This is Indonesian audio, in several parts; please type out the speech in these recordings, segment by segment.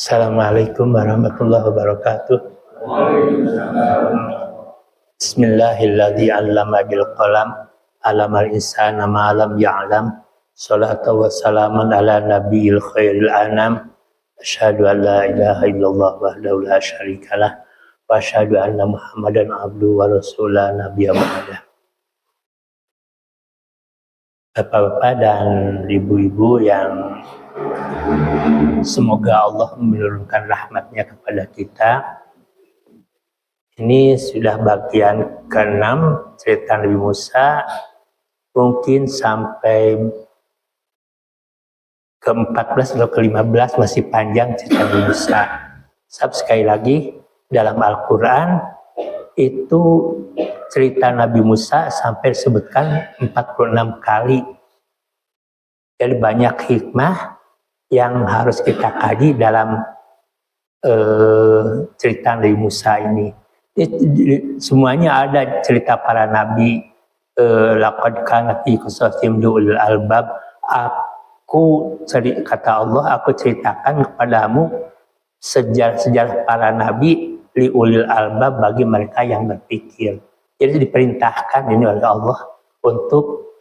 Assalamualaikum warahmatullahi wabarakatuh. Bismillahirrahmanirrahim. 'allama bil qalam, 'allamal insana ma lam ya'lam. Shalatu wassalamun ala nabiyil khairil anam. Asyhadu an la ilaha illallah wahdahu la syarikalah wa asyhadu anna Muhammadan abduhu wa rasuluh nabiyya ba'da. Bapak-bapak dan ibu-ibu yang semoga Allah menurunkan rahmatnya kepada kita. Ini sudah bagian ke-6 cerita Nabi Musa, mungkin sampai ke-14 atau ke-15 masih panjang cerita Nabi Musa. Sekali lagi, dalam Al-Quran itu cerita Nabi Musa sampai disebutkan 46 kali. Jadi banyak hikmah yang harus kita kaji dalam cerita Nabi Musa ini. Semuanya ada cerita para nabi. Laqad kana fi qasasihim ulul albab. Kata Allah, aku ceritakan kepadamu sejarah-sejarah para nabi li ulil albab, bagi mereka yang berpikir. Jadi diperintahkan ini oleh Allah untuk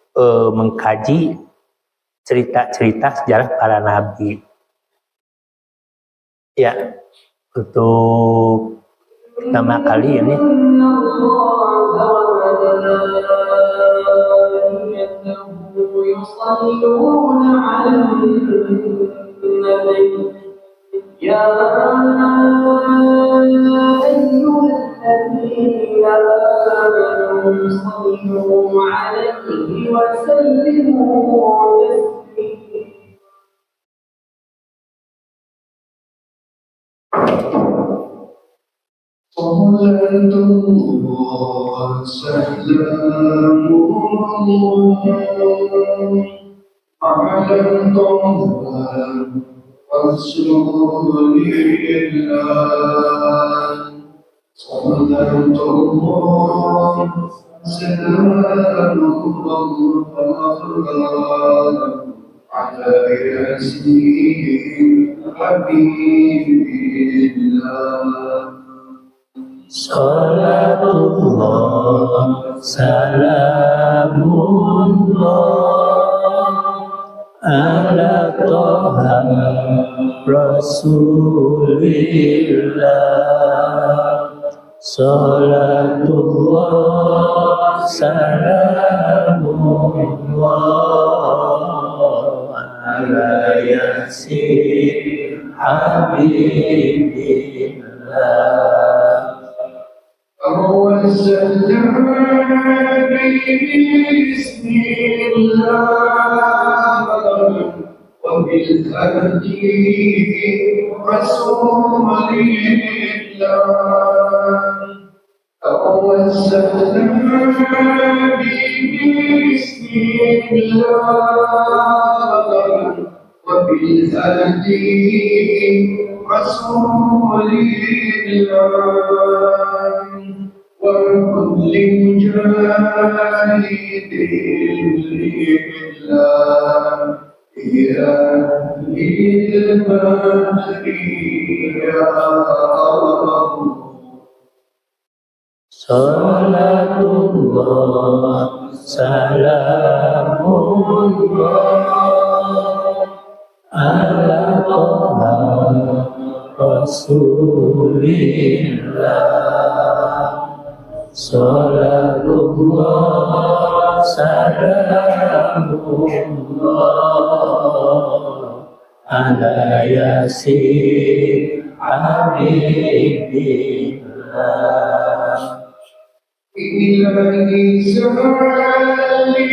mengkaji cerita-cerita sejarah para nabi. Ya, untuk pertama kali ini يا أيها الذين آمنوا صلوا عليه وسلموا تسليما. صلاة الله سلام الله على طه رسول الله. صلاة الله سلام الله على ياسين حبيب الله. Salatullah salamullah ala toha rasulillah. Salatullah salamullah ala yasin habibillah. وسلم بسم الله وبالهدي رسول الله. وسلم بسم الله وبالهدي رسول الله. وكل مجاهد لله يا للبدر يا الله. Salatullah salamullah ala toha rasulillah. Salatullah salamullah ala yasin habibillah. إلهي سلمي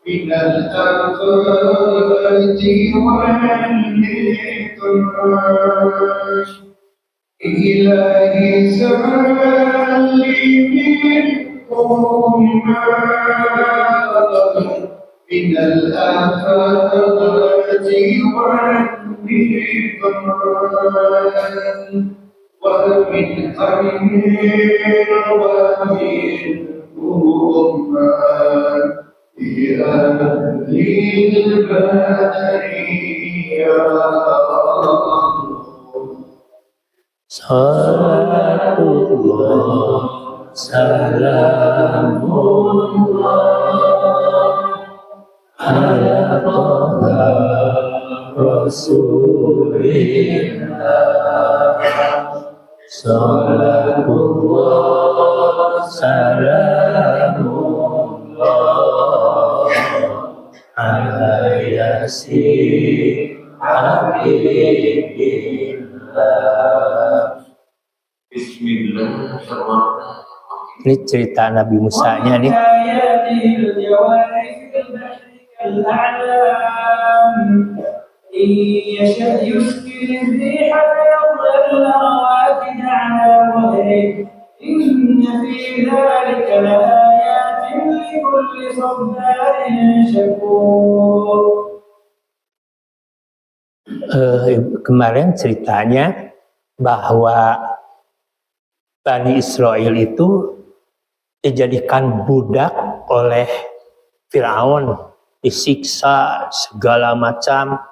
من الآفات والنقاش. إلهي سلمي من الآفات والنقاش. ومن أمين ومن أمان يا للبرية Salatullah salamullah ala Taha Rasulillah. Salatullah salamullah ala Yasin Habibillah. Bismillahirrahmanirrahim. Ini cerita Nabi Musa-nya nih. إن يشأ يسكن الريح فيظلل رواكد على ظهره إن في ذلك لآيات لكل صبار شكور. Kemarin ceritanya bahwa Bani Israel itu dijadikan budak oleh Firaun, disiksa segala macam,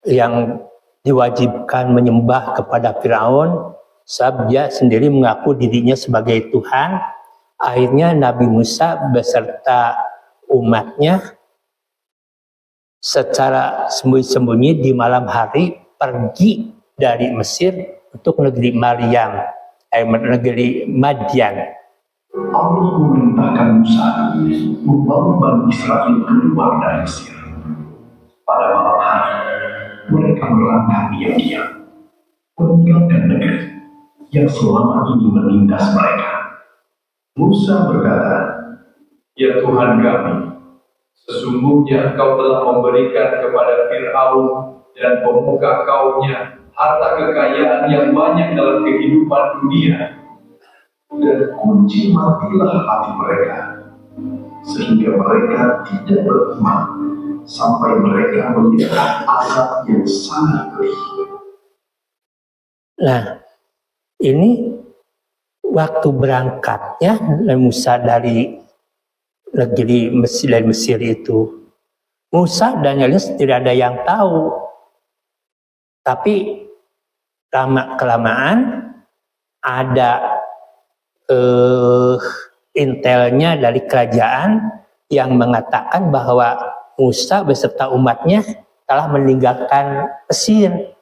yang diwajibkan menyembah kepada Firaun, sebab dia sendiri mengaku dirinya sebagai Tuhan. Akhirnya Nabi Musa beserta umatnya secara sembunyi-sembunyi di malam hari pergi dari Mesir untuk negeri negeri Madian. Allah memerintahkan Musa membawa Bani Israel keluar dari Mesir. Pada malam hari, mereka melangkah diam-diam, meninggalkan negeri yang selama ini menindas mereka. Musa berkata, Ya Tuhan kami, sesungguhnya Engkau telah memberikan kepada Fir'aun dan pemuka kaumnya harta kekayaan yang banyak dalam kehidupan dunia. dan kunci matilah hati mereka, sehingga mereka tidak beriman sampai mereka melihat azab yang sangat pedih. Nah, ini waktu berangkatnya Musa dari negeri Mesir, dari Mesir itu, Musa dan Elias tidak ada yang tahu. Tapi lama-kelamaan ada intelnya dari kerajaan yang mengatakan bahwa Musa beserta umatnya telah meninggalkan Mesir.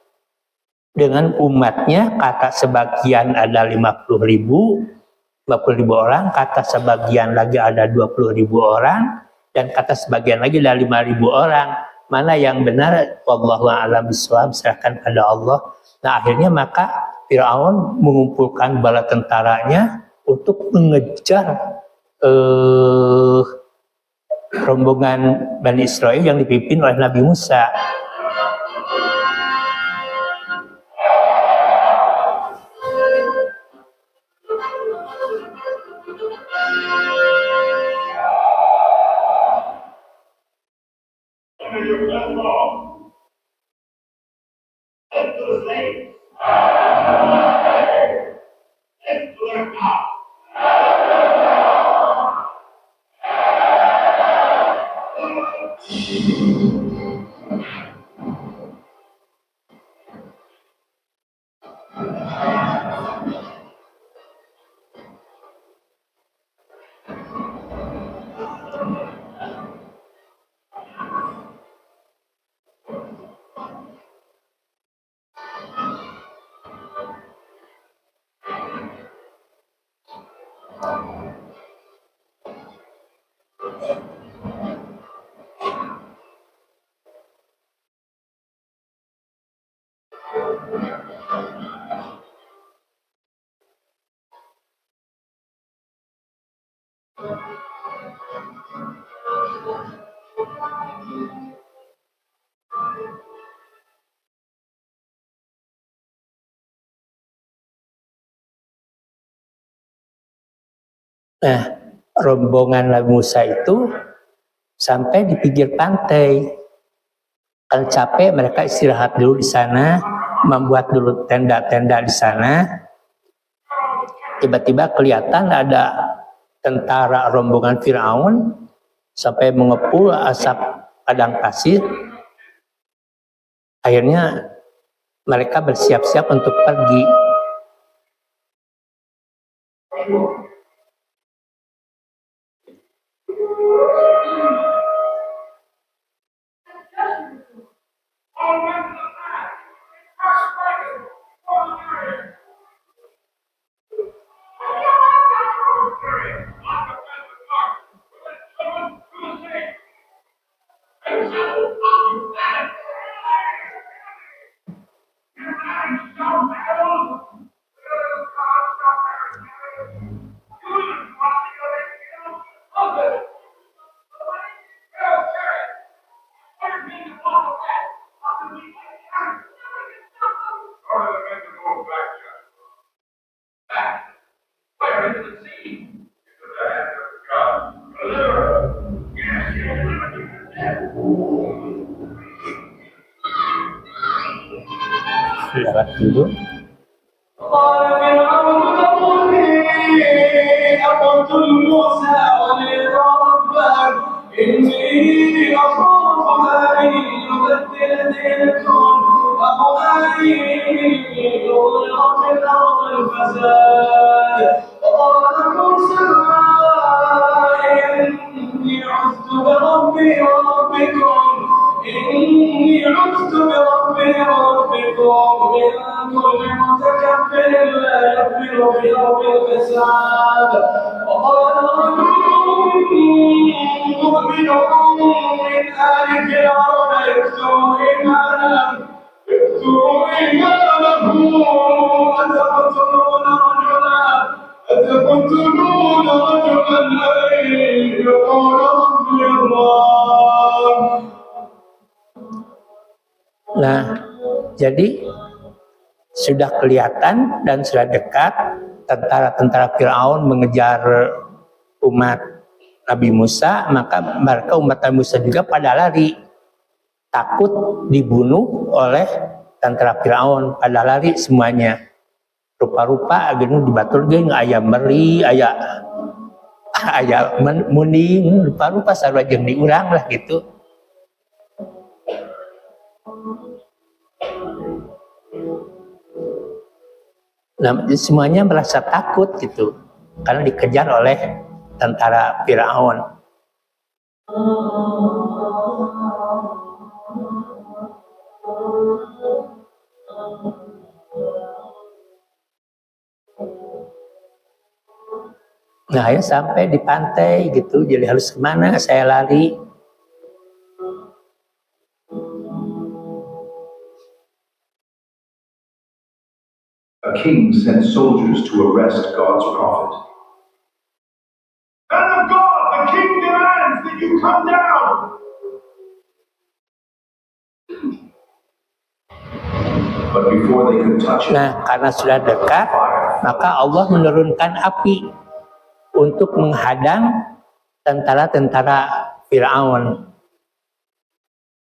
Dengan umatnya, kata sebagian ada 50.000 orang, kata sebagian lagi ada 20.000 orang, dan kata sebagian lagi ada 5.000 orang. Mana yang benar? Wallahu a'lam bishawab, serahkan pada Allah. Nah, akhirnya maka Firaun mengumpulkan bala tentaranya untuk mengejar rombongan Bani Israel yang dipimpin oleh Nabi Musa. Nah, rombongan Nabi Musa itu sampai di pinggir pantai. Kan capek, mereka istirahat dulu di sana, membuat dulu tenda-tenda di sana. Tiba-tiba kelihatan ada tentara rombongan Firaun sampai mengepul asap padang pasir. Akhirnya mereka bersiap-siap untuk pergi. Lewat dulu. قال فرعون ذروني أقتل موسى وليدع ربه إني أخاف أن يبدل دينكم أو أن يظهر في الأرض الفساد. قال موسى إني عذت بربي وربكم من كل متكبر لا يؤمن بيوم الحساب. وقال رجل مؤمن من آل فرعون يكتب إيمانه أتقتلون رجلا أن يقول ربي الله. Nah, jadi sudah kelihatan dan sudah dekat tentara-tentara Fir'aun mengejar umat Nabi Musa, maka mereka umat Nabi Musa juga pada lari, takut dibunuh oleh tentara Fir'aun, pada lari semuanya. Rupa-rupa agen dibatur geng aya meri, aya muning, rupa-rupa sarua jeung diurang lah gitu. Nah, semuanya merasa takut gitu karena dikejar oleh tentara Firaun. Nah, ya sampai di pantai gitu, jadi harus kemana? Saya lari. A king sent soldiers to arrest God's prophet. Man of God, the king demands that you come down. But before they could touch it, Nah, karena sudah dekat, maka Allah menurunkan api untuk menghadang tentara-tentara Firaun.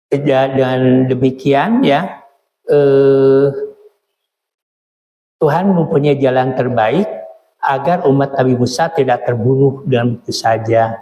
Dan demikian ya, Tuhan mempunyai jalan terbaik agar umat Nabi Musa tidak terbunuh dengan begitu saja.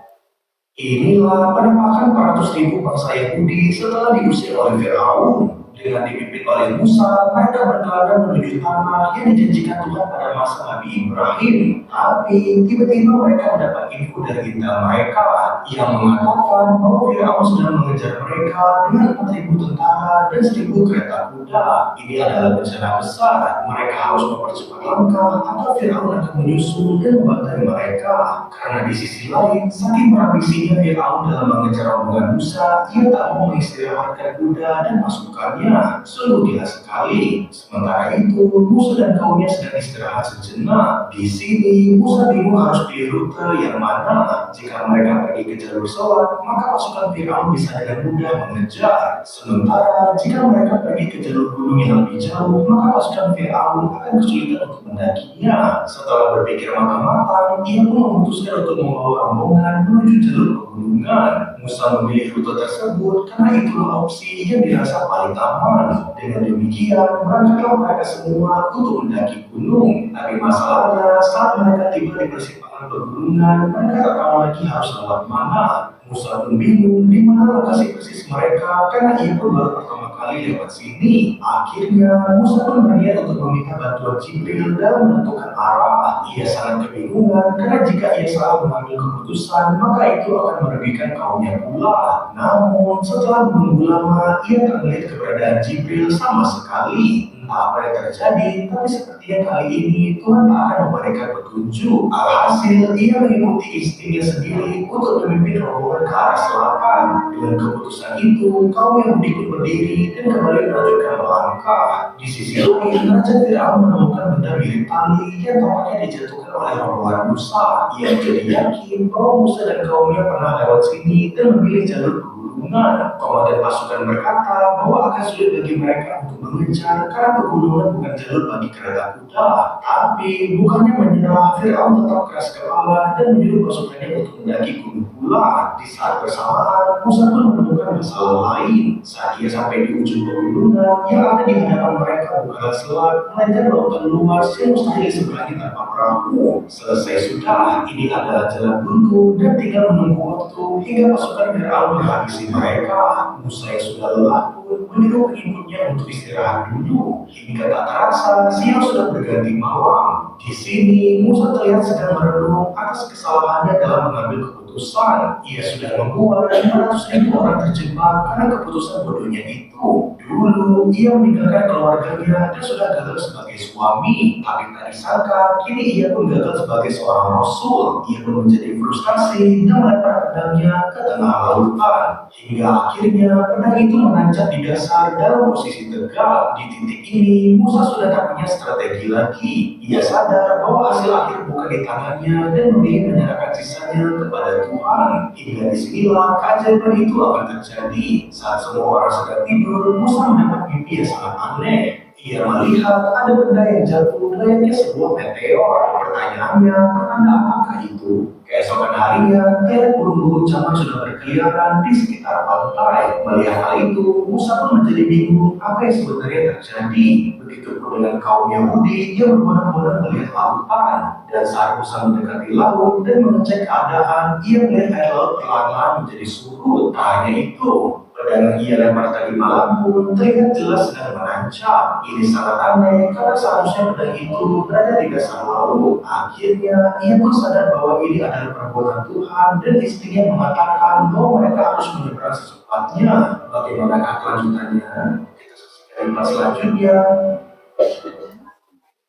inilah penampakan 400.000 bangsa Yahudi setelah diusir oleh Firaun. Dengan dipimpin oleh Musa, mereka berkelana menuju tanah yang dijanjikan Tuhan pada masa Nabi Ibrahim. Tapi tiba-tiba mereka mendapat info dari intel mereka yang mengatakan bahwa Firaun sedang mengejar mereka dengan 4.000 tentara dan 1.000 kereta kuda. Ini adalah bencana besar. Mereka harus mempercepat langkah atau Firaun akan menyusul dan membantai mereka. Karena di sisi lain, saking berambisinya Firaun dalam mengejar rombongan Musa, ia tak mau mengistirahatkan kuda dan pasukannya. Sungguh gila sekali. Sementara itu, Musa dan kaumnya sedang istirahat sejenak. Di sini, Musa bingung harus pilih rute yang mana. Jika mereka pergi ke jalur sholat, maka pasukan Firaun bisa dengan mudah mengejar. Sementara jika mereka pergi ke jalur gunung yang lebih jauh, maka pasukan Firaun akan kesulitan untuk mendakinya. Setelah berpikir matang-matang, ia pun memutuskan untuk membawa rombongan menuju jalur pegunungan. Musa memilih rute tersebut karena itulah opsi yang dirasa paling aman. Dengan demikian, berangkatlah mereka semua untuk mendaki gunung. Tapi masalahnya, saat mereka tiba di persimpangan pegunungan, mereka tak tahu lagi harus lewat mana. Musa pun bingung di mana lokasi persis mereka karena ia pun baru pertama kali lewat sini. Akhirnya Musa pun berniat untuk meminta bantuan Jibril dalam menentukan arah. Ia sangat kebingungan karena jika ia salah mengambil keputusan maka itu akan merugikan kaumnya pula. Namun setelah menunggu lama ia tak melihat keberadaan Jibril sama sekali. Entah apa yang terjadi, tapi sepertinya kali ini Tuhan tak akan memberikan petunjuk. Alhasil, ia mengikuti istrinya sendiri untuk memimpin rombongan ke arah selatan. Dengan keputusan itu, kaum Yahudi pun berdiri dan kembali melanjutkan melangkah. Di sisi lain, Raja Firaun menemukan benda mirip tali yang tampaknya dijatuhkan oleh rombongan Musa. Ia jadi yakin bahwa Musa dan kaumnya pernah lewat sini dan memilih jalur pegunungan. Komandan pasukan berkata bahwa akan sulit bagi mereka untuk mengejar karena pegunungan bukan jalur bagi kereta kuda. Tapi bukannya menyerah, Firaun tetap keras kepala dan menyuruh pasukannya untuk mendaki gunung pula. Di saat bersamaan, Musa pun menemukan masalah lain. Saat ia sampai di ujung pegunungan, yang ada di hadapan mereka bukanlah selat, melainkan lautan luas yang mustahil seberangi tanpa perahu. Selesai sudah, ini adalah jalan buntu dan tinggal menunggu waktu hingga pasukan Firaun menghabisi mereka. Musa yang sudah lelah pun menyuruh pengikutnya untuk istirahat dulu. Hingga tak terasa, siang sudah berganti malam. Di sini, Musa terlihat sedang merenung atas kesalahannya dalam mengambil keputusan. Ia sudah membuat 500.000 orang terjebak karena keputusan bodohnya itu. Dulu, ia meninggalkan keluarganya dan sudah gagal sebagai suami. Tapi tak disangka, kini ia pun gagal sebagai seorang rasul. Ia pun menjadi frustasi dan melempar pedangnya ke tengah lautan. Hingga akhirnya, pedang itu menancap di dasar dalam posisi tegak. Di titik ini, Musa sudah tak punya strategi lagi. Ia sadar bahwa hasil akhir bukan di tangannya dan memilih menyerahkan sisanya kepada Tuhan. Hingga disinilah keajaiban itu akan terjadi. Saat semua orang sedang tidur, Musa mendapat mimpi yang sangat aneh. Ia melihat ada benda yang jatuh layaknya sebuah meteor. Pertanyaannya, pertanda apakah itu? Keesokan harinya, telet burung-burung camar sudah berkeliaran di sekitar pantai. Melihat hal itu, Musa pun menjadi bingung apa yang sebenarnya terjadi. Begitupun dengan kaum Yahudi yang berbondong-bondong melihat lautan. Dan saat Musa mendekati laut dan mengecek keadaan, ia melihat air laut perlahan menjadi surut. Tak hanya itu, pedang yang ia lempar tadi malam pun terlihat jelas sedang menancap. Ini sangat aneh karena seharusnya pedang itu berada di dasar laut. Akhirnya ia pun sadar bahwa ini adalah perbuatan Tuhan dan istrinya mengatakan bahwa mereka harus menyeberang secepatnya. Bagaimana kelanjutannya? Kita saksikan di pas selanjutnya.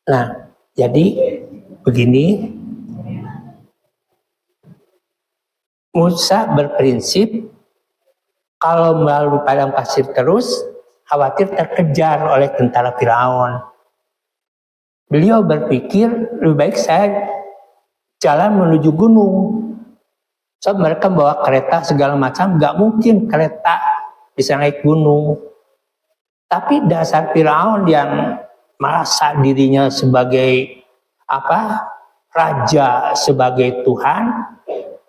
Nah, jadi begini, Musa berprinsip kalau melalui padang pasir terus, khawatir terkejar oleh tentara Firaun. Beliau berpikir lebih baik saya jalan menuju gunung. So mereka bawa kereta segala macam, nggak mungkin kereta bisa naik gunung. Tapi dasar Firaun yang merasa dirinya sebagai raja, sebagai Tuhan,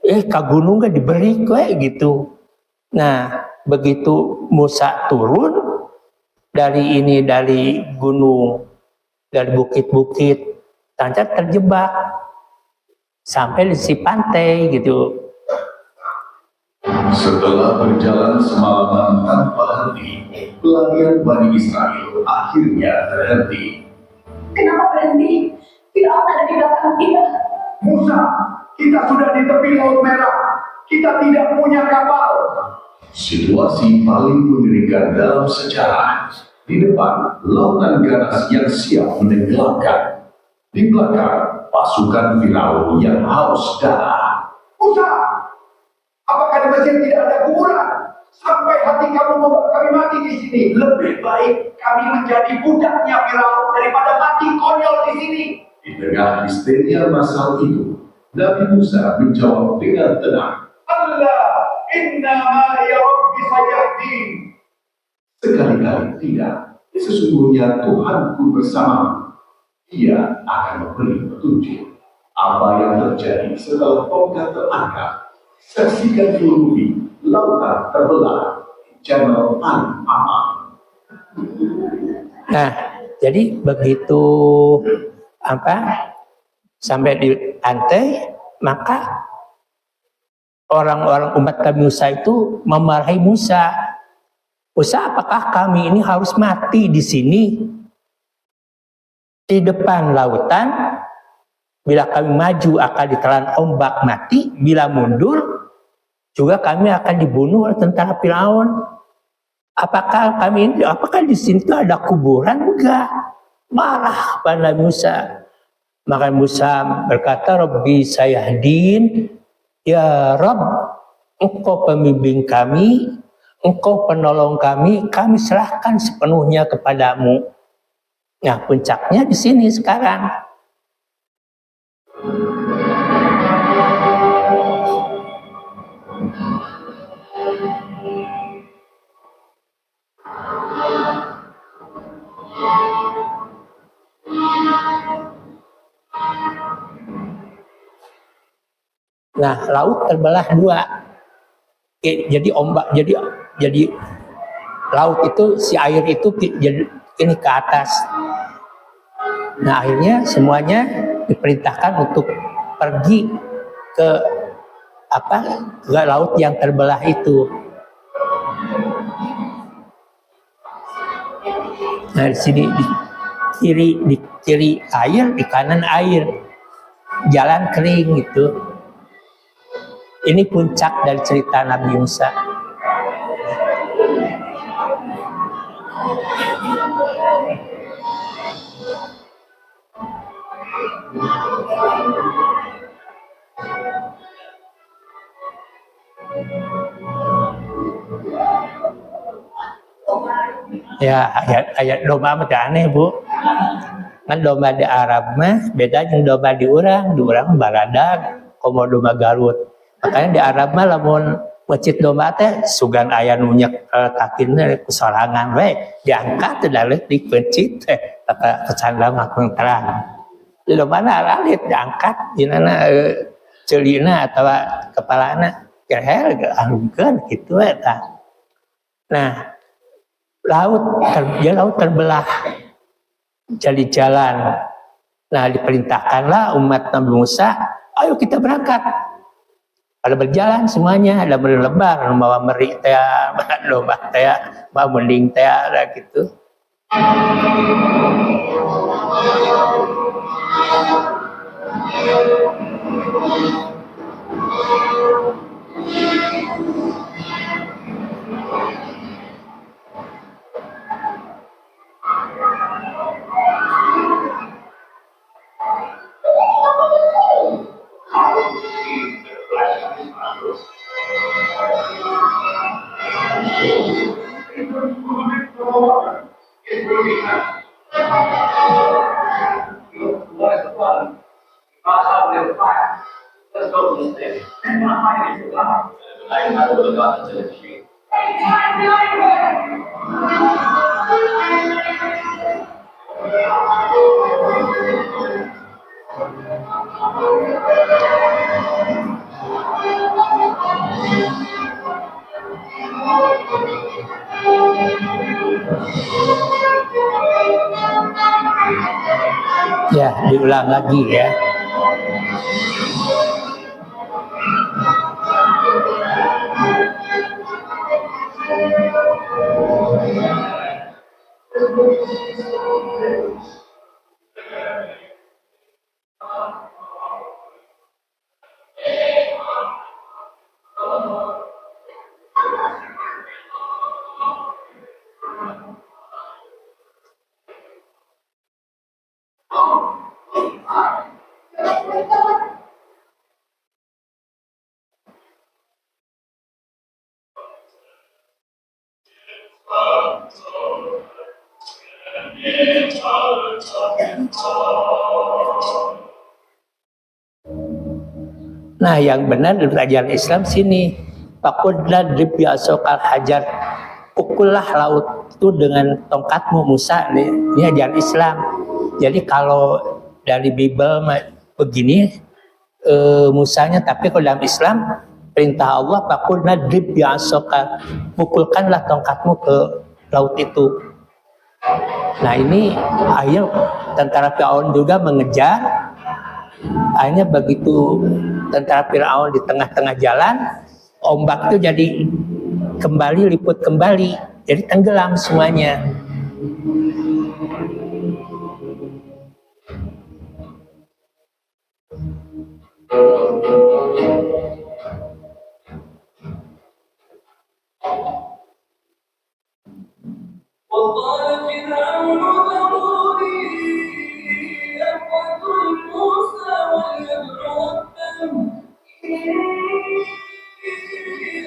ke gunung gak diberi kayak gitu. Nah, begitu Musa turun dari gunung, dari bukit-bukit, ternyata terjebak sampai di si pantai gitu. Setelah berjalan semalaman tanpa henti, pelarian Bani Israel akhirnya terhenti. Kenapa berhenti? Firaun ada di belakang kita. Musa, kita sudah di tepi Laut Merah. Kita tidak punya kapal. Situasi paling mengerikan dalam sejarah. Di depan, lautan ganas yang siap menenggelamkan. Di belakang, pasukan Firaun yang haus darah. Musa, apakah di Mesir tidak ada kuburan? Sampai hati kamu membuat kami mati di sini. Lebih baik kami menjadi budaknya Firaun daripada mati konyol di sini. Di tengah histeria masal itu, Nabi Musa menjawab dengan tenang. Allah, inna ma'iya rabbi sayahdin. Sekali-kali tidak, sesungguhnya Tuhanku bersamamu. Ia akan memberi petunjuk. Apa yang terjadi setelah tongkat terangkat? Saksikan dulu lautan terbelah, channel paling aman. Nah, jadi begitu sampai di pantai, maka orang-orang umat Nabi Musa itu memarahi Musa. Musa, apakah kami ini harus mati di sini di depan lautan? Bila kami maju akan ditelan ombak mati, bila mundur juga kami akan dibunuh oleh tentara Firaun. Apakah di sini itu ada kuburan? Enggak. Marah pada Nabi Musa. Maka Musa berkata, Rabbi sayahdin, ya Rabb, engkau pembimbing kami, engkau penolong kami serahkan sepenuhnya kepadamu. Nah, puncaknya di sini sekarang. Nah, laut terbelah dua. Jadi ombak, jadi laut itu, si air itu jadi ini ke atas. Nah, akhirnya semuanya diperintahkan untuk pergi ke laut yang terbelah itu. Nah, di sini di kiri air, di kanan air, jalan kering gitu. Ini puncak dari cerita Nabi Musa. Ya, ayat domba mah aneh, Bu. Kan domba di Arab mah beda dengan domba di urang. Di urang baradag, komo domba Garut. Makanya di Arab mah lamun mecit domba teh sugan aya nu nyek kakinya ku sorangan we diangkat teh dalet dipencit teh kata kecanda mah terang. Di domba lalit diangkat dina ceulina atawa kepalana geher angkeun kitu eta. Nah, laut terbelah jadi jalan. Nah, diperintahkanlah umat Nabi Musa, ayo kita berangkat. Pada berjalan semuanya, ada berlebar, bawa meri teh, domba teh, bawa mending teh, ada gitu. Ya, diulang lagi ya. Nah, yang benar dari ajaran Islam sini, Fakudlah biasokal hajar, pukullah laut itu dengan tongkatmu Musa. Ini ajaran Islam. Jadi kalau dari Bible begini Musanya, tapi kalau dalam Islam perintah Allah, Fakudlah biasokal, pukulkanlah tongkatmu ke laut itu. Nah, ini akhirnya tentara Firaun juga mengejar. Akhirnya begitu tentara Firaun di tengah-tengah jalan, ombak itu jadi kembali, liput kembali, jadi tenggelam semuanya. وقال فرعون ذروني أقتل موسى وليدع ربه إني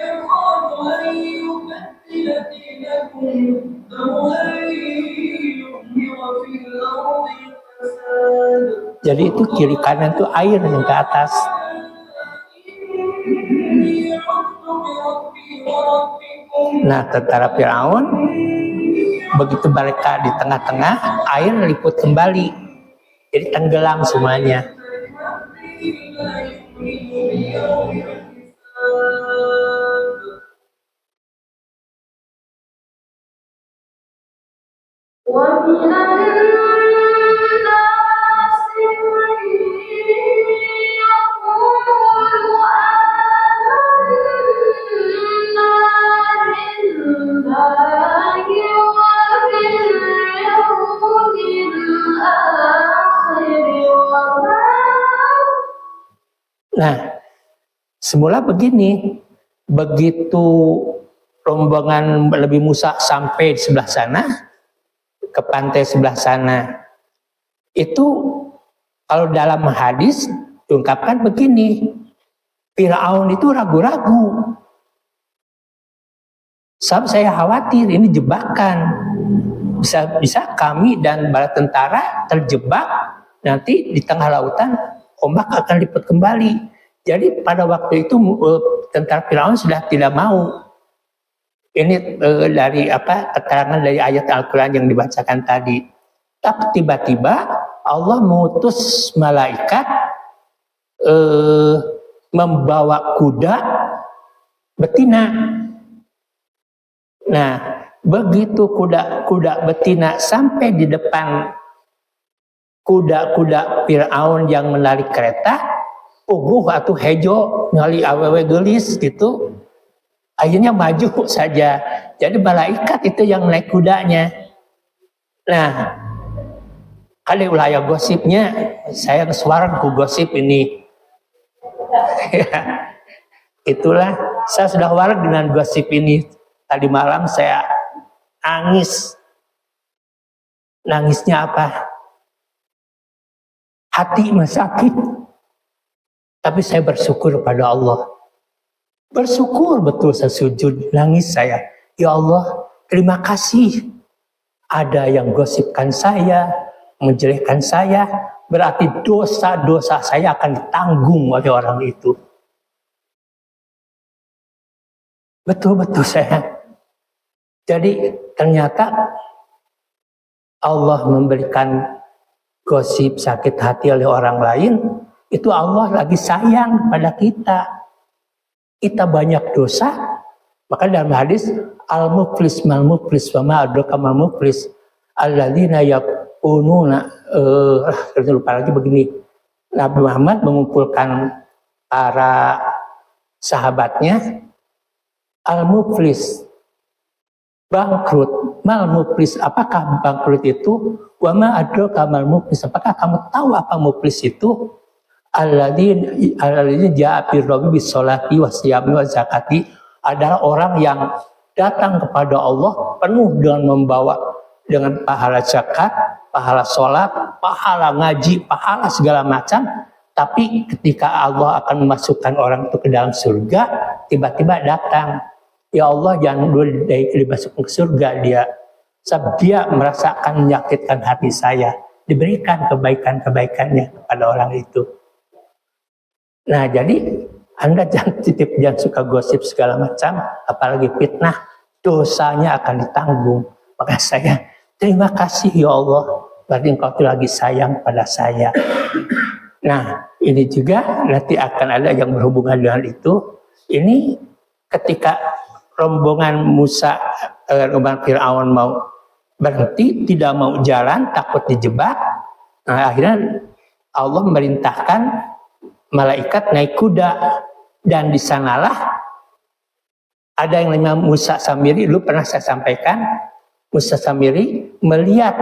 أخاف أن يبدل دينكم أو أن يظهر في الأرض الفساد. Jadi itu kiri kanan itu air yang ke atas. إني عذت بربي وربكم. Nah, tentara Firaun begitu mereka di tengah-tengah, air liput kembali, jadi tenggelam semuanya. Nah, semula begini, begitu rombongan Nabi Musa sampai di sebelah sana, ke pantai sebelah sana, itu kalau dalam hadis diungkapkan begini, Firaun itu ragu-ragu. Saya khawatir ini jebakan, bisa kami dan bala tentara terjebak, nanti di tengah lautan ombak akan liput kembali. Jadi pada waktu itu tentara Firaun sudah tidak mau. Ini dari keterangan dari ayat Al-Quran yang dibacakan tadi. Tapi tiba-tiba Allah mengutus malaikat membawa kuda betina. Nah, begitu kuda betina sampai di depan kuda-kuda Firaun yang menarik kereta, puguh atau hejo ngali awewe gelis gitu, akhirnya maju saja. Jadi malaikat itu yang naik kudanya. Nah, kali ulah gosipnya, saya kesuaran ku gosip ini. Itulah, saya sudah warak dengan gosip ini. Tadi malam saya nangis. Nangisnya apa? Hati sakit. Tapi saya bersyukur pada Allah. Bersyukur betul, saya sujud, nangis saya. Ya Allah, terima kasih. Ada yang gosipkan saya, menjelekkan saya, berarti dosa-dosa saya akan ditanggung oleh orang itu. Betul-betul saya. Jadi ternyata Allah memberikan gosip sakit hati oleh orang lain, itu Allah lagi sayang pada kita. Kita banyak dosa, maka dalam hadis al-muflis mal-muflis wa ma adraka mal-muflis alladzina yakununa lupa lagi begini. Nabi Muhammad mengumpulkan para sahabatnya, al-muflis bangkrut, mal-muflis, apakah bangkrut itu? Wa ma adraka mal-muflis, apakah kamu tahu apa muflis itu? Alladzina ja'a birrabi bisolati wasiyami wa zakati, adalah orang yang datang kepada Allah penuh dengan membawa dengan pahala zakat, pahala sholat, pahala ngaji, pahala segala macam. Tapi ketika Allah akan memasukkan orang itu ke dalam surga, tiba-tiba datang, ya Allah jangan dulu dimasukkan ke surga dia. Sebab dia merasakan menyakitkan hati saya. Diberikan kebaikan-kebaikannya kepada orang itu. Nah jadi Anda jangan suka gosip segala macam, apalagi fitnah, dosanya akan ditanggung. Maka saya terima kasih ya Allah, berarti engkau itu lagi sayang pada saya. Nah ini juga nanti akan ada yang berhubungan dengan itu. Ini ketika rombongan rombongan Firaun mau berhenti, tidak mau jalan, takut dijebak. Nah, akhirnya Allah memerintahkan malaikat naik kuda, dan di sanalah ada yang namanya Musa Samiri. Lu pernah saya sampaikan, Musa Samiri melihat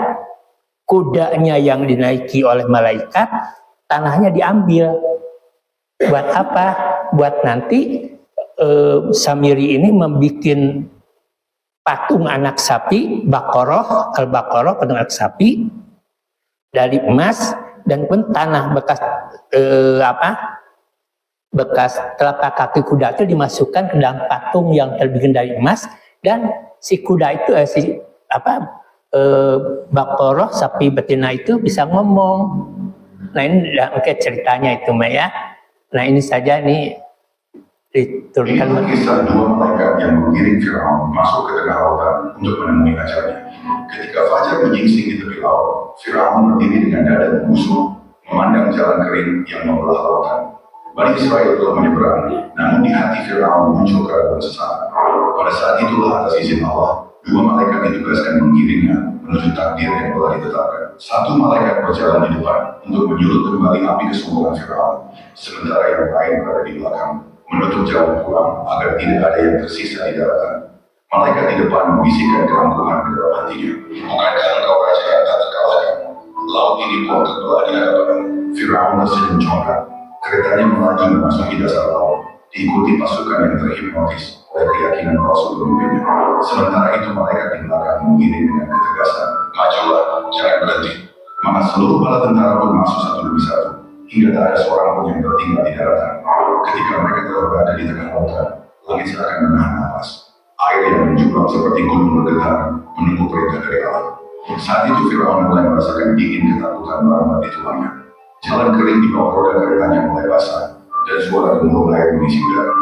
kudanya yang dinaiki oleh malaikat, tanahnya diambil. Buat apa? Buat nanti Samiri ini membuat patung anak sapi, Al-Baqarah, patung anak sapi dari emas, dan pun tanah bekas telapak kaki kuda itu dimasukkan ke dalam patung yang terbikin dari emas, dan si kuda itu Baqarah, sapi betina itu bisa ngomong. Nah ini ceritanya itu ya. Nah ini saja nih diturunkan. Inilah kisah dua malaikat yang mengiring Firaun masuk ke tengah lautan untuk menemui ajalnya. Ketika fajar menyingsing di tepi laut, Firaun berdiri dengan dada membusuk, memandang jalan kering yang membelah lautan. Bani Israel telah menyeberang, namun di hati Firaun muncul keraguan sesaat. Pada saat itulah atas izin Allah, dua malaikat ditugaskan mengiringnya menuju takdir yang telah ditetapkan. Satu malaikat berjalan di depan untuk menyulut kembali api kesombongan Firaun, sementara yang lain berada di belakang, menutup jalan pulang agar tidak ada yang tersisa di daratan. Malaikat di depan membisikkan keangkuhan ke dalam hatinya. Bukankah engkau raja yang tak terkalahkan? Laut ini pun terbelah di hadapan. Firaun tersenyum congkak. Keretanya melaju memasuki dasar laut, diikuti pasukan yang terhipnotis oleh keyakinan palsu pemimpinnya. Sementara itu malaikat di belakang mengiring dengan ketegasan, majulah, jangan berhenti. Maka seluruh bala tentara pun masuk satu demi satu, hingga tak ada seorang pun yang tertinggal di daratan. Ketika mereka telah berada di tengah lautan, langit seakan menahan napas. Air yang menjulang seperti gunung bergetar, menunggu perintah dari Allah. Saat itu Firaun mulai merasakan dingin ketakutan merambat di tulangnya. Jalan kering di bawah roda keretanya mulai basah, dan suara gemuruh air mengisi udara.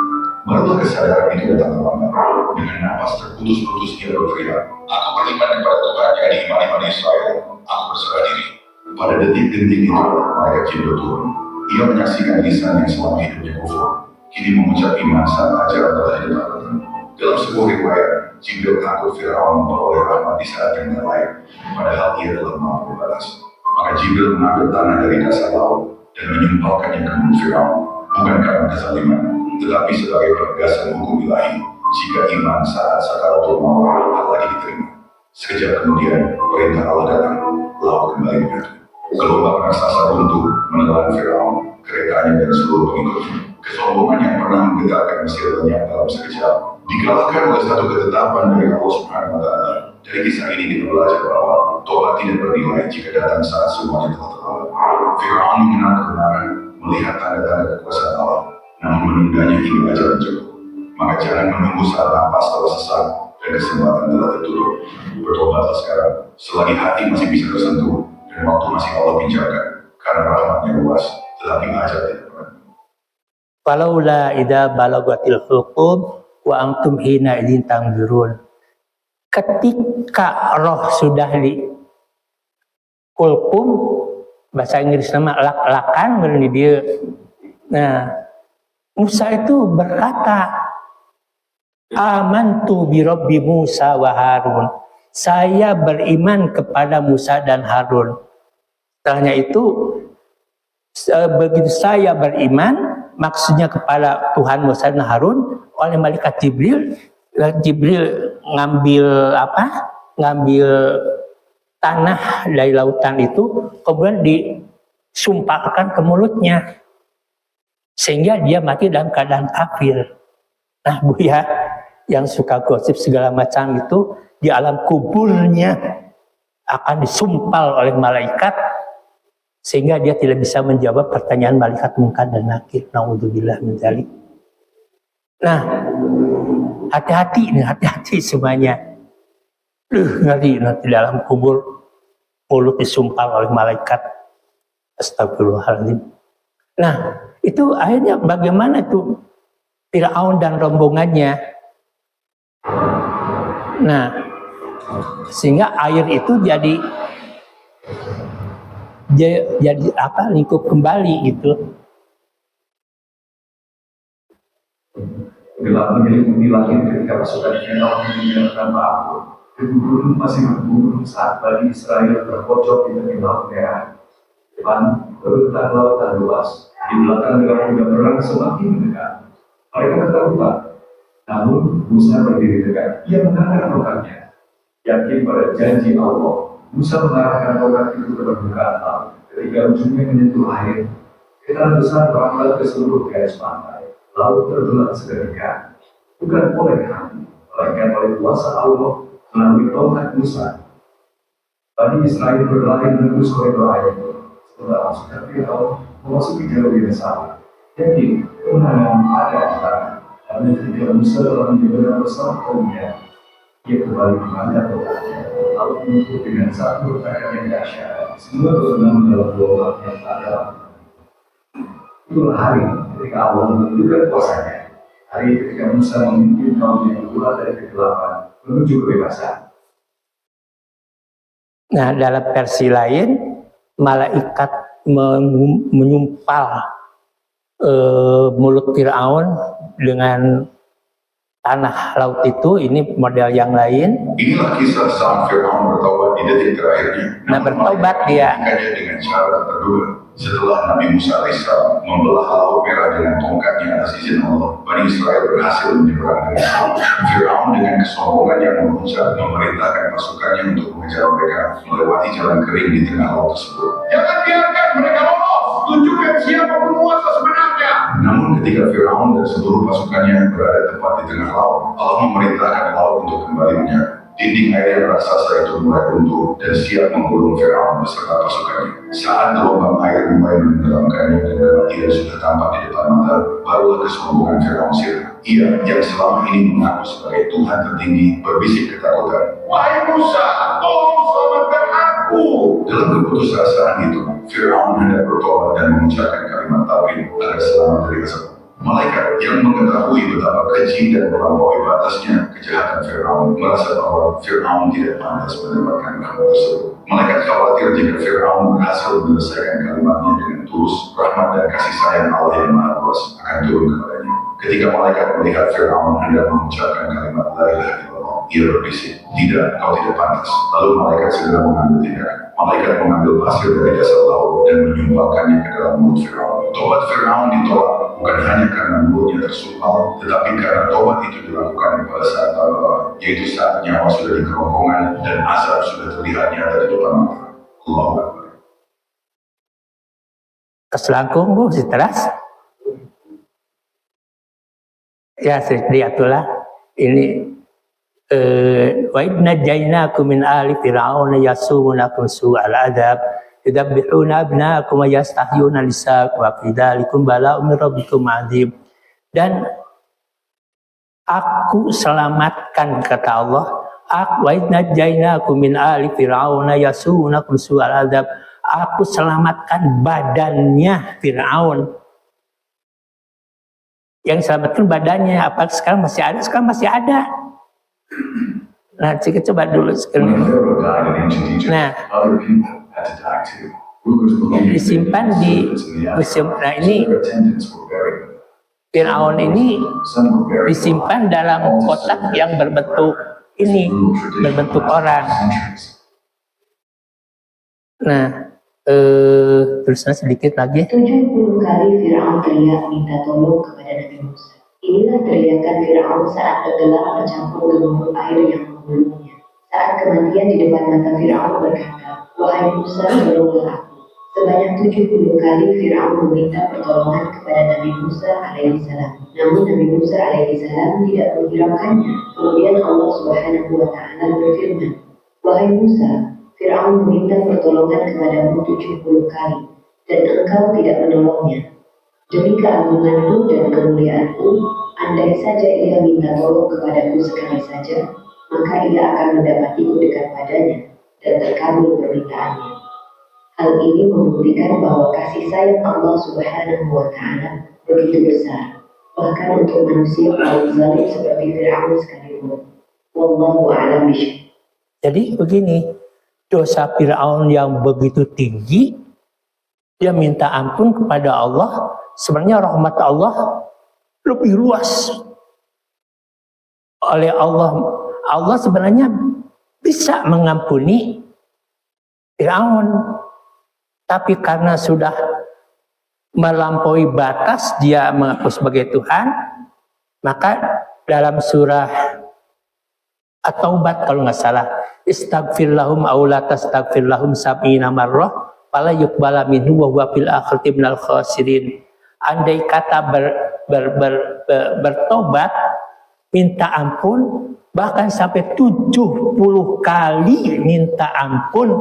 Barulah kesadaran itu datang terlambat. Dengan napas terputus-putus ia berteriak, "Aku beriman kepada Tuhan yang diimani Bani Israel. Aku berserah diri." Pada detik-detik itu, malaikat Jibril turun. Ia menyaksikan lisan yang selama hidupnya kufur, kini mengucap iman saat ajaran telah ditetapkan. Dalam sebuah riwayat, Jibril takut Firaun memperoleh rahmat di saat yang terbaik, padahal ia telah mampu berbalas. Maka Jibril mengambil tanah dari dasar laut dan menyumpalkannya ke mulut Firaun, bukan karena kezaliman, tetapi sebagai penegasan hukum ilahi. Jika iman saat sakaratul maut tak lagi diterima. Sekejap kemudian perintah Allah datang, laut kembali menyatu. Gelombang raksasa runtuh menelan Firaun, keretanya dan seluruh pengikutnya. Kesombongan yang pernah menggetarkan Mesir lenyap dalam sekejap, dikalahkan oleh satu ketetapan dari Allah Subhanahu wa Ta'ala. Dari kisah ini kita belajar bahwa tobat tidak bernilai jika datang saat semuanya telah terlambat. Firaun mengenal kebenaran, melihat tanda-tanda kekuasaan Allah, namun menundanya hingga ajaran jatuh. Maka jangan menunggu saat napas telah sesak dan kesempatan telah tertutup. Bertobatlah sekarang, selagi hati masih bisa tersentuh dan waktu masih Allah pinjamkan, karena rahmatnya luas, tetapi ajal tidak pernah. Falaula idza balagatil hulqum wa antum hina idzin tanzurun. Ketika roh sudah di hulqum, bahasa Inggris nama lak-lakan berarti dia. Nah, Musa itu berkata, "Amantu bi Rabbi Musa wa Harun." Saya beriman kepada Musa dan Harun. Setelahnya itu begitu saya beriman, maksudnya kepada Tuhan Musa dan Harun, oleh malaikat Jibril. Jibril ngambil tanah dari lautan itu, kemudian disumpahkan ke mulutnya, sehingga dia mati dalam keadaan kafir. Nah, Buya yang suka gosip segala macam itu, di alam kuburnya akan disumpal oleh malaikat, sehingga dia tidak bisa menjawab pertanyaan malaikat Munkar dan Nakir. Naudzubillah min dzalik. Nah, hati-hati semuanya. Ngeri nanti dalam kubur mulut disumpal oleh malaikat. Astagfirullahaladzim. Nah, itu akhirnya bagaimana itu Firaun dan rombongannya. Nah, sehingga air itu jadi lingkup kembali gitu. Gelap menyelimuti langit ketika pasukan Firaun meninggalkan Ma'un. Gunung masih bergulung saat Bani Israel terpojok di tepi laut merah. Depan berurutan lautan luas, Di belakang dengan kuda perang semakin mendekat. Mereka ketakutan. Namun Musa berdiri tegak. Ia mengangkat tongkatnya. Yakin pada janji Allah, Musa mengarahkan tongkat itu ke permukaan laut. Ketika ujungnya menyentuh air, getaran besar merambat ke seluruh garis pantai. Laut terbelah seketika. Bukan oleh kami, melainkan oleh kuasa Allah melalui tongkat Musa. Bani Israel berlari menembus koridor air. Setelah pasukan Firaun memasuki jalur yang sama, yakin kemenangan ada di tangan. Namun ketika Musa telah menyeberang bersama kaumnya, ia kembali mengangkat tongkatnya, lalu menutup dengan satu retakan yang dahsyat. Semua berenang dalam gelombang yang tak dalam. Itulah hari ketika Allah menunjukkan kuasanya. Hari ketika Musa memimpin kaum yang keluar dari kegelapan menuju kebebasan. Nah, dalam versi lain, malaikat menyumpal mulut Fir'aun dengan tanah laut itu. Ini model yang lain. Inilah kisah saat Fir'aun bertobat di detik terakhirnya. Nah, bertobat dia. Menghentikannya dengan cara terduga. Setelah Nabi Musa AS membelah laut merah dengan tongkatnya atas izin Allah, Bani Israel berhasil menyeberang dengan selamat. Fir'aun dengan kesombongan yang memuncak memerintahkan pasukannya untuk mengejar mereka melewati jalan kering di tengah laut tersebut. Jangan biarkan mereka lolos. Tunjukkan siapa penguasa sebenarnya. Namun ketika Fir'aun dan seluruh pasukannya berada tepat di tengah laut, Allah memerintahkan laut untuk kembali menyerang. Dinding air yang raksasa itu mulai runtuh dan siap menggulung Fir'aun beserta pasukannya. Saat gelombang air mulai menenggelamkannya dan kematian sudah tampak di depan mata, barulah kesombongan Fir'aun sirna. Ia yang selama ini mengaku sebagai Tuhan tertinggi berbisik ketakutan. Wahai Musa, tolong selamatkan aku. Dalam keputusasaan itu, Fir'aun hendak bertobat dan mengucapkan kalimat tauhid agar selamat dari azab. Malaikat yang mengetahui betapa keji dan melampaui batasnya kejahatan Fir'aun merasa bahwa Fir'aun tidak pantas mendapatkan rahmat tersebut. Malaikat khawatir jika Fir'aun berhasil menyelesaikan kalimatnya dengan tulus, rahmat dan kasih sayang Allah yang Maha Kuasa akan turun kepadanya. Ketika malaikat melihat Fir'aun hendak mengucapkan kalimat la ilaha illallah, ia berbisik, tidak, kau tidak pantas. Lalu malaikat segera mengambil tindakan. Malaikat mengambil pasir dari dasar laut dan menyumpalkannya ke dalam mulut Fir'aun. Tobat Fir'aun ditolak bukan hanya karena mulutnya tersumpal, tetapi karena tobat itu dilakukan pada saat taala, yaitu saat nyawa sudah di kerongkongan dan azab sudah terlihat nyata di depan mata. Allahu Akbar. Keselangkung bu, si teras. Ya, lihatlah ini. Wa idna jainakum min ali fir'auna yasumunakum su'al adab yudabbihuna abnaakum wa yastahyuna nisaakum wa fi dzalikum bala'un min rabbikum 'adzim. Dan aku selamatkan, kata Allah, wa idna jainakum min ali fir'auna yasumunakum su'al adab, aku selamatkan badannya Fir'aun. Yang selamatkan badannya, apa sekarang masih ada? Sekarang masih ada. Nah, kita coba dulu sekali. Nah, disimpan di museum. Nah, ini Fir'aun ini disimpan dalam kotak yang berbentuk ini, berbentuk orang. Nah, tulisnya sedikit lagi. 70 kali Fir'aun teriak minta tolong kepada Nabi Musa. Inilah teriakan Fir'aun saat tenggelam bercampur gemuruh air yang menggulungnya. Saat kematian di depan mata Fir'aun berkata, wahai Musa, tolonglah aku. Sebanyak 70 kali Fir'aun meminta pertolongan kepada Nabi Musa alaihissalam. Namun Nabi Musa alaihissalam tidak menghiraukannya. Kemudian Allah Subhanahu wa Ta'ala berfirman, wahai Musa, Fir'aun meminta pertolongan kepadamu 70 kali, dan engkau tidak menolongnya. Demi keagunganku dan kemuliaanku, andai saja ia minta tolong kepadaku sekali saja, maka ia akan mendapatiku dekat padanya dan terkabul permintaannya. Hal ini membuktikan bahwa kasih sayang Allah Subhanahu wa Ta'ala begitu besar, bahkan untuk manusia paling zalim seperti Fir'aun sekalipun. Wallahu a'lam bishawab. Jadi begini, dosa Fir'aun yang begitu tinggi, dia minta ampun kepada Allah. Sebenarnya rahmat Allah lebih luas. Oleh Allah sebenarnya bisa mengampuni Fir'aun, tapi karena sudah melampaui batas dia mengaku sebagai Tuhan, maka dalam surah At-Taubah kalau nggak salah, istaghfir lahum aw la tastaghfir lahum sab'ina marrah fala yuqbala minhu wa huwa fil akhirati minal khasirin. Andai kata bertobat, minta ampun, bahkan sampai 70 kali minta ampun,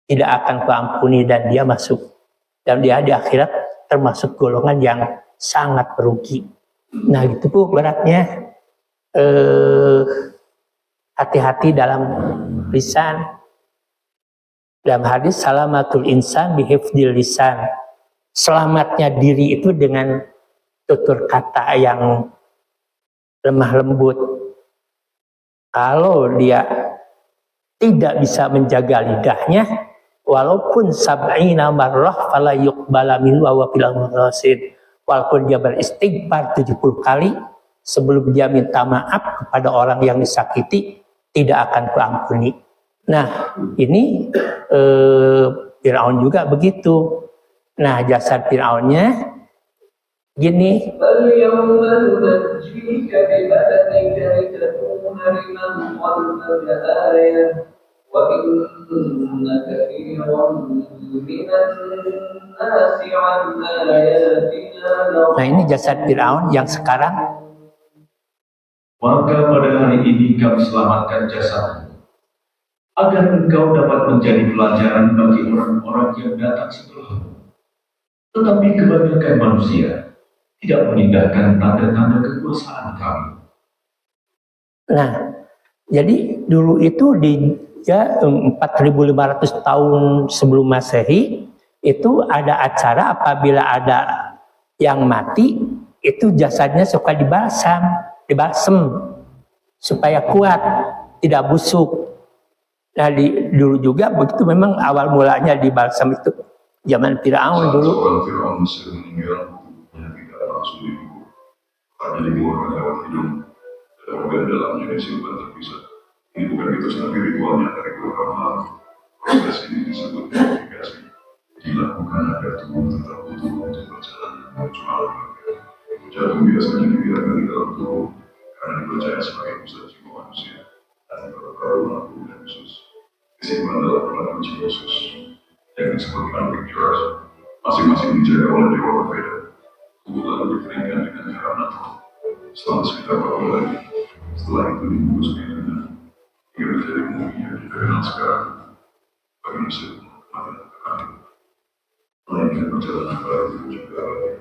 tidak akan kuampuni dan dia masuk. Dan dia di akhirat termasuk golongan yang sangat merugi. Nah itu Bu beratnya. Hati-hati dalam lisan. Dalam hadis salamatul insan bihifdil lisan. Selamatnya diri itu dengan tutur kata yang lemah lembut. Kalau dia tidak bisa menjaga lidahnya, walaupun sab'ina marrah fala yuqbala minhu wa fil akhirati, walaupun dia beristighfar 70 kali sebelum dia minta maaf kepada orang yang disakiti, tidak akan kuampuni. Nah, ini Fir'aun juga begitu. Nah, jasad Fir'aunnya gini. Nah, ini jasad Fir'aun yang sekarang. Maka pada hari ini kami selamatkan jasadmu, agar engkau dapat menjadi pelajaran bagi orang-orang yang datang setelahmu. Tetapi kebanyakan manusia tidak mengindahkan tanda-tanda kekuasaan kami. Nah, jadi dulu itu di 4.500 tahun sebelum Masehi, itu ada acara apabila ada yang mati, itu jasadnya suka dibalsam supaya kuat, tidak busuk. Nah dulu juga begitu, memang awal mulanya dibalsam itu zaman Fir'aun dulu. Seorang Fir'aun Mesir meninggal, tubuhnya tidak langsung dikubur, hanya dikeluarkan lewat hidung dan organ dalamnya disimpan terpisah. Ini bukan mitos tapi ritualnya dari keluarga malam. Proses ini disebut purifikasi, dilakukan agar tubuh tetap utuh untuk berjalan menuju alam baka. Jantung biasanya dibiarkan di dalam tubuh karena dipercaya sebagai pusat jiwa manusia dan paru-paru lampu dan usus disimpan dalam pelan kunci khusus yang disebut panic jars. Masing-masing dijaga oleh dewa berbeda. Tubuh lalu dikeringkan dengan cara natural selama sekitar 4 bulan. Setelah itu dibungkus dengan hingga menjadi mumi yang kita kenal sekarang. Bagi Mesir mati terakhir melainkan perjalanan baru juga abadi.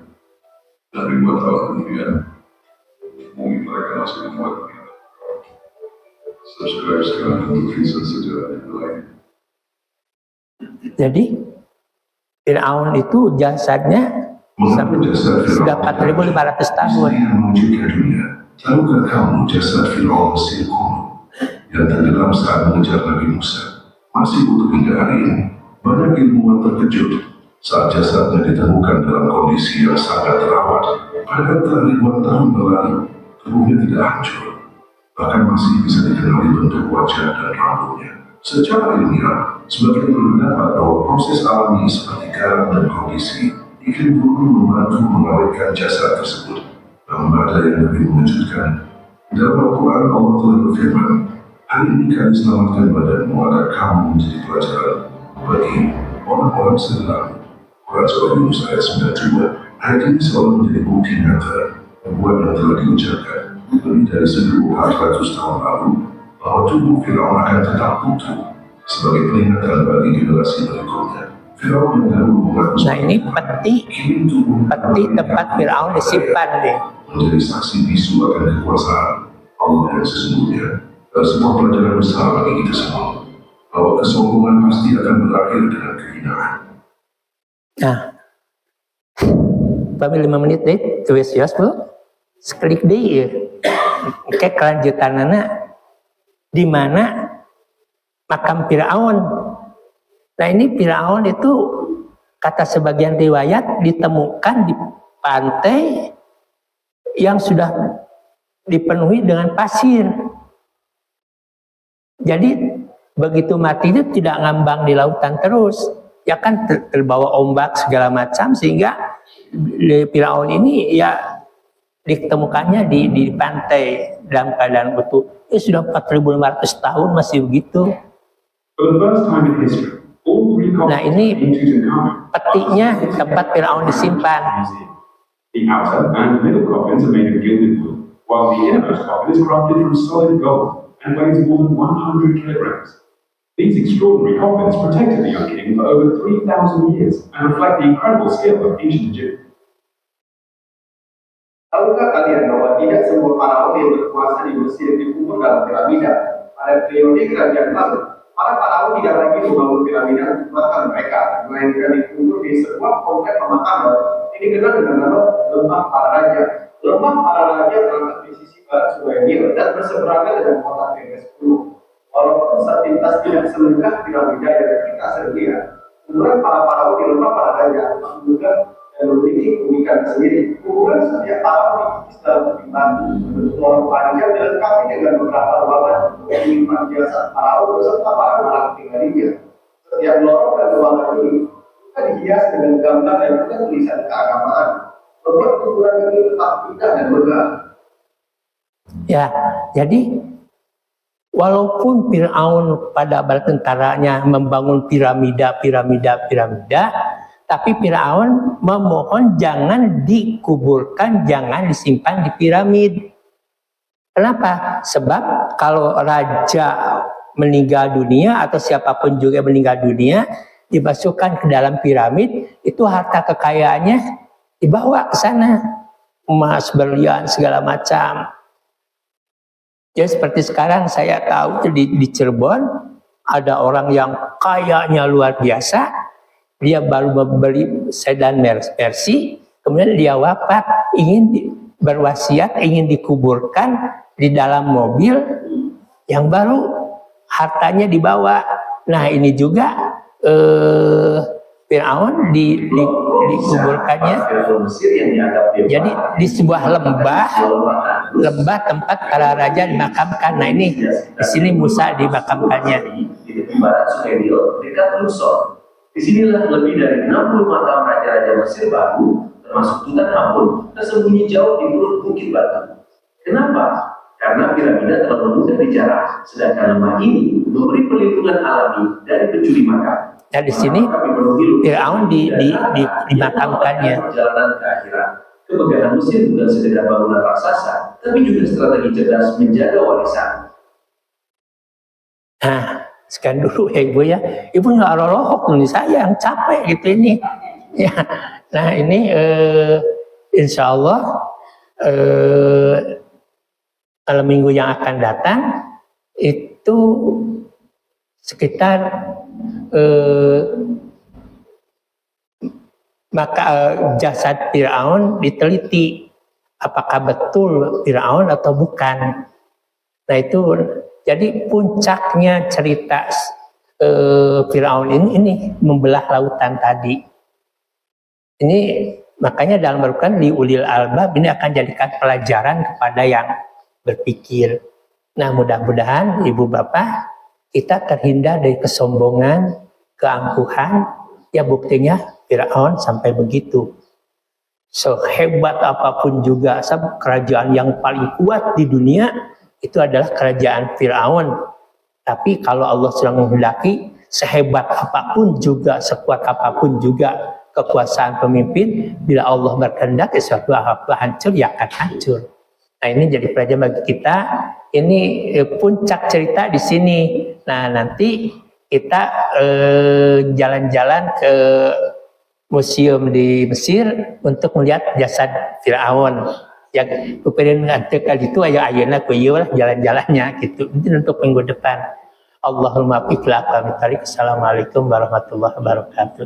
Dan ribuan tahun kemudian, mumi mereka masih membuat kita. Subscribe sekarang untuk kisah sejarah yang lain. Jadi Fir'aun itu jasadnya sudah 4.500 tahun. Menuju ke dunia, tahukah kamu jasad Fir'aun Mesir kuno yang tenggelam saat mengejar Nabi Musa masih utuh hingga hari ini? Banyak ilmuwan terkejut saat jasadnya ditemukan dalam kondisi yang sangat terawat. Padahal telah ribuan tahun berlalu, tubuhnya tidak hancur, bahkan masih bisa dikenali bentuk wajah dan rambutnya. Secara ilmiah, sebagian berpendapat bahwa proses alami seperti garam dan kondisi iklim burung membantu mengawetkan jasad tersebut. Namun ada yang lebih mengejutkan. Dalam Al-Quran Allah telah berfirman, hari ini kami selamatkan badanmu agar kamu menjadi pelajaran bagi orang-orang setelah. Quran Surah Yunus ayat 92. Ayat ini selalu menjadi bukti nyata nubuat yang telah diucapkan lebih dari 1.400 tahun lalu bahwa tubuh Fir'aun akan tetap utuh sebagai peringatan bagi generasi berikutnya. Fir'aun yang dahulu mengaku Nah ini peti tempat Fir'aun disimpan deh. menjadi saksi bisu akan kekuasaan Allah yang sesungguhnya. Dan sebuah pelajaran besar bagi kita semua bahwa kesombongan pasti akan berakhir dengan kehinaan. Nah, kami 5 menit deh, tulis yos Bu. Seklik deh ya. Oke, kelanjutannya di mana makam Fir'aun. Nah ini Fir'aun itu kata sebagian riwayat ditemukan di pantai yang sudah dipenuhi dengan pasir. Jadi begitu mati itu tidak ngambang di lautan terus, ya kan terbawa ombak segala macam, sehingga Firaun ini ya ditemukannya di pantai dalam keadaan utuh. Sudah 4.500 tahun masih begitu. Nah, ini petinya tempat Firaun disimpan. The outer and middle coffins are made of gilded wood, while the innermost coffin is crafted from solid gold and weighs more than 100 kilograms. These extraordinary coffins protected the young king for over 3,000 years and reflect the incredible skill of ancient Egypt. Tahukah kalian bahwa tidak semua faraon yang berkuasa di Mesir dikubur dalam piramida? Pada periode kerajaan lalu, para faraon tidak lagi membangun piramida untuk makam mereka, melainkan dikubur di sebuah komplek pemakaman yang dikenal dengan nama Lembah Para Raja. Lembah Para Raja terletak di sisi barat Sungai Nil dan berseberangan dengan kota Tebes kuno. Walaupun sepintas tidak semegah piramida yang kita sering lihat, kuburan para faraon di Lembah Para Raja juga dan memiliki keunikan sendiri. Kuburan setiap faraon dikikis dalam tebing batu, berbentuk lorong panjang dilengkapi dengan beberapa ruangan yang menyimpan jasad faraon beserta para orang tinggalnya. Setiap lorong dan ruangan ini juga dihias dengan gambar dan juga tulisan keagamaan, membuat kuburan ini tetap indah dan megah. Ya, jadi walaupun Firaun pada bala tentaranya membangun piramida, tapi Firaun memohon jangan dikuburkan, jangan disimpan di piramid. Kenapa? Sebab kalau raja meninggal dunia atau siapapun juga meninggal dunia, dimasukkan ke dalam piramid, itu harta kekayaannya dibawa ke sana. Emas, berlian, segala macam. Jadi seperti sekarang saya tahu di Cirebon, ada orang yang kayanya luar biasa. Dia baru membeli sedan Mercy, kemudian dia wafat, berwasiat ingin dikuburkan di dalam mobil yang baru, hartanya dibawa. Nah, ini juga Firaun dikuburkannya. Jadi di sebuah lembah tempat para raja dimakamkan. Nah, ini di sini Musa dimakamkannya. Di tepi barat Sungai Nil dekat Luxor. Disinilah lebih dari 60 makam raja-raja Mesir baru, termasuk Tutankhamun, tersembunyi jauh di mulut bukit batu. Kenapa? Karena piramida terlalu mudah dijarah, sedangkan lembah ini memberi perlindungan alami dari pencuri makam. Nah, di sini Firaun dimakamkannya. Perjalanan ke akhirat. Kemegahan Mesir bukan sekedar bangunan raksasa, tapi juga strategi cerdas menjaga warisan. Nah, sekian dulu ya Ibu ya. Ibu nggak rolohok nih, saya yang capek gitu ini. Ya. Nah, ini insya Allah kalau minggu yang akan datang itu sekitar maka jasad Firaun diteliti apakah betul Firaun atau bukan. Nah, itu jadi puncaknya cerita Firaun ini membelah lautan tadi. Ini makanya dalam Al-Quran di ulil albab ini akan jadikan pelajaran kepada yang berpikir. Nah, mudah-mudahan ibu bapak kita terhindar dari kesombongan, keangkuhan. Ya, buktinya Firaun sampai begitu. Sehebat apapun juga, kerajaan yang paling kuat di dunia itu adalah kerajaan Firaun. Tapi kalau Allah sedang menghendaki, sehebat apapun juga, sekuat apapun juga kekuasaan pemimpin, bila Allah berkehendak sesuatu apa hancur, ya akan hancur. Nah, ini jadi pelajaran bagi kita. Ini puncak cerita di sini. Nah, nanti kita jalan-jalan ke museum di Mesir untuk melihat jasad Firaun. Yang kemudian kali itu ayeuna kuieu lah jalan-jalannya gitu. Ini untuk minggu depan. Allahumma fiqh. Assalamualaikum warahmatullahi wabarakatuh.